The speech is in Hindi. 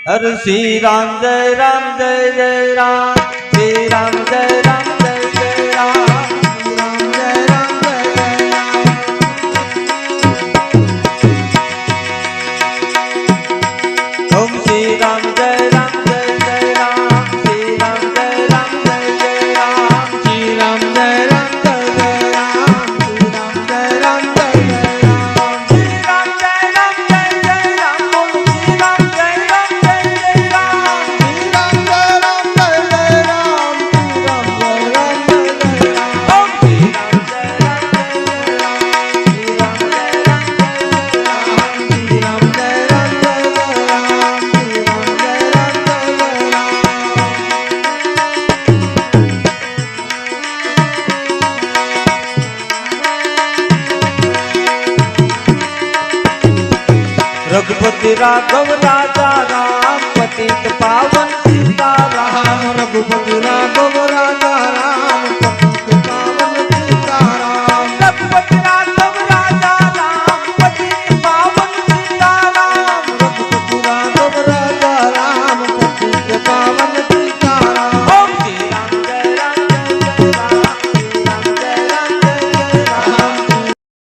हर श्री राम जय जय राम, श्री राम जय जय राम, राम जय राम जय जय राम। ओम श्री राम जय जय राम, श्री राम जय जय राम, श्री राम जय जय राम, श्री राम जय जय राम, श्री राम जय जय राम, बोलो श्री राम जय जय राम, श्री राम जय जय राम, श्री राम जय जय राम। ओम श्री राम जय जय राम, श्री राम जय जय राम, श्री राम जय जय राम, श्री राम जय जय राम। रघुपति राघव